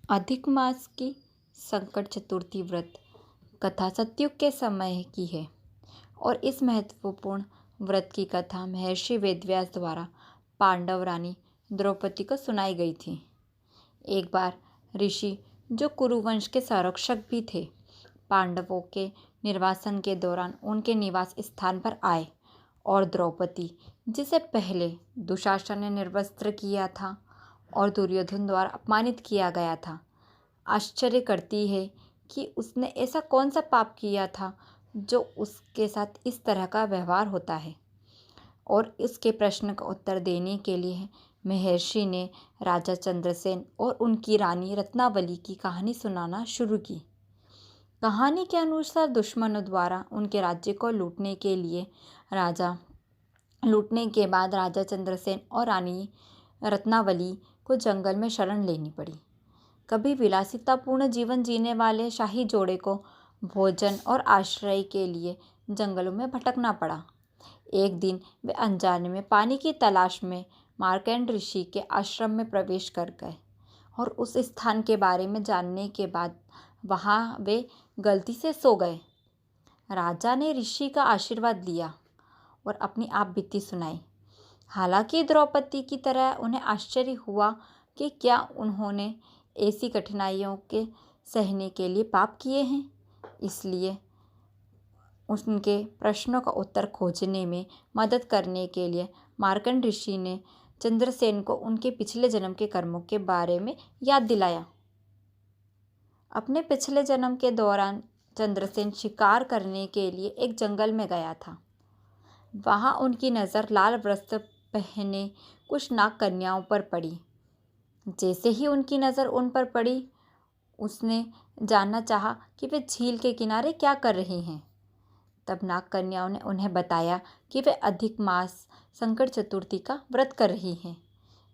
अधिक मास की संकट चतुर्थी व्रत कथा सतयुग के समय की है और इस महत्वपूर्ण व्रत की कथा महर्षि वेदव्यास द्वारा पांडव रानी द्रौपदी को सुनाई गई थी। एक बार ऋषि, जो कुरुवंश के संरक्षक भी थे, पांडवों के निर्वासन के दौरान उनके निवास स्थान पर आए और द्रौपदी, जिसे पहले दुशासन ने निर्वस्त्र किया था और दुर्योधन द्वारा अपमानित किया गया था, आश्चर्य करती है कि उसने ऐसा कौन सा पाप किया था जो उसके साथ इस तरह का व्यवहार होता है। और इसके प्रश्न का उत्तर देने के लिए महर्षि ने राजा चंद्रसेन और उनकी रानी रत्नावली की कहानी सुनाना शुरू की। कहानी के अनुसार दुश्मनों द्वारा उनके राज्य को लूटने के बाद राजा चंद्रसेन और रानी रत्नावली को जंगल में शरण लेनी पड़ी। कभी विलासितापूर्ण जीवन जीने वाले शाही जोड़े को भोजन और आश्रय के लिए जंगलों में भटकना पड़ा। एक दिन वे अनजाने में पानी की तलाश में मार्कंड ऋषि के आश्रम में प्रवेश कर गए और उस स्थान के बारे में जानने के बाद वहाँ वे गलती से सो गए। राजा ने ऋषि का आशीर्वाद लिया और अपनी आप बीती सुनाई। हालांकि द्रौपदी की तरह उन्हें आश्चर्य हुआ कि क्या उन्होंने ऐसी कठिनाइयों के सहने के लिए पाप किए हैं। इसलिए उनके प्रश्नों का उत्तर खोजने में मदद करने के लिए मार्कंड ऋषि ने चंद्रसेन को उनके पिछले जन्म के कर्मों के बारे में याद दिलाया। अपने पिछले जन्म के दौरान चंद्रसेन शिकार करने के लिए एक जंगल में गया था। वहाँ उनकी नज़र लाल वस्त्र पहने कुछ नाग कन्याओं पर पड़ी। जैसे ही उनकी नज़र उन पर पड़ी, उसने जानना चाहा कि वे झील के किनारे क्या कर रही हैं। तब नाग कन्याओं ने उन्हें बताया कि वे अधिक मास संकट चतुर्थी का व्रत कर रही हैं,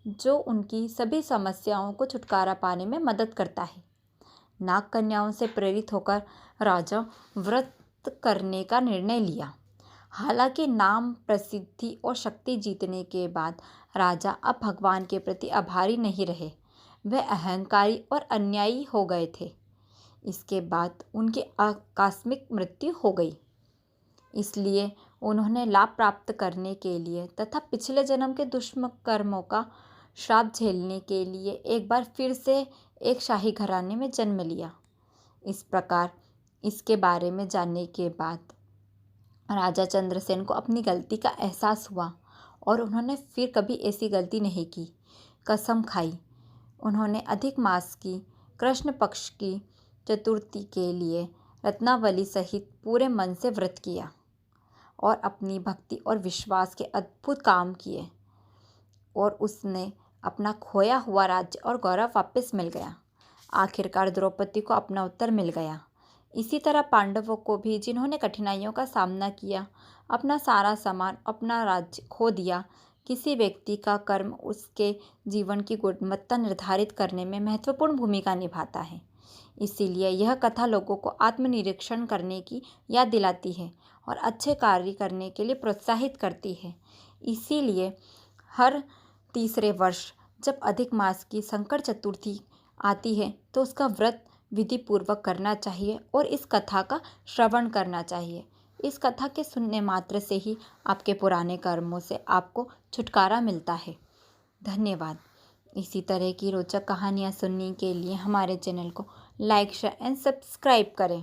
जो उनकी सभी समस्याओं को छुटकारा पाने में मदद करता है। नाग कन्याओं से प्रेरित होकर राजा व्रत करने का निर्णय लिया। हालांकि नाम, प्रसिद्धि और शक्ति जीतने के बाद राजा अब भगवान के प्रति आभारी नहीं रहे। वे अहंकारी और अन्यायी हो गए थे। इसके बाद उनकी आकस्मिक मृत्यु हो गई। इसलिए उन्होंने लाभ प्राप्त करने के लिए तथा पिछले जन्म के दुष्कर्मों का श्राप झेलने के लिए एक बार फिर से एक शाही घराने में जन्म लिया। इस प्रकार इसके बारे में जानने के बाद राजा चंद्रसेन को अपनी गलती का एहसास हुआ और उन्होंने फिर कभी ऐसी गलती नहीं की। कसम खाई। उन्होंने अधिक मास की कृष्ण पक्ष की चतुर्थी के लिए रत्नावली सहित पूरे मन से व्रत किया और अपनी भक्ति और विश्वास के अद्भुत काम किए और उसने अपना खोया हुआ राज्य और गौरव वापस मिल गया। आखिरकार द्रौपदी को अपना उत्तर मिल गया। इसी तरह पांडवों को भी, जिन्होंने कठिनाइयों का सामना किया, अपना सारा सामान, अपना राज्य खो दिया। किसी व्यक्ति का कर्म उसके जीवन की गुणवत्ता निर्धारित करने में महत्वपूर्ण भूमिका निभाता है। इसीलिए यह कथा लोगों को आत्मनिरीक्षण करने की याद दिलाती है और अच्छे कार्य करने के लिए प्रोत्साहित करती है। इसीलिए हर तीसरे वर्ष जब अधिक मास की संकट चतुर्थी आती है तो उसका व्रत विधि पूर्वक करना चाहिए और इस कथा का श्रवण करना चाहिए। इस कथा के सुनने मात्र से ही आपके पुराने कर्मों से आपको छुटकारा मिलता है। धन्यवाद। इसी तरह की रोचक कहानियाँ सुनने के लिए हमारे चैनल को लाइक, शेयर एंड सब्सक्राइब करें।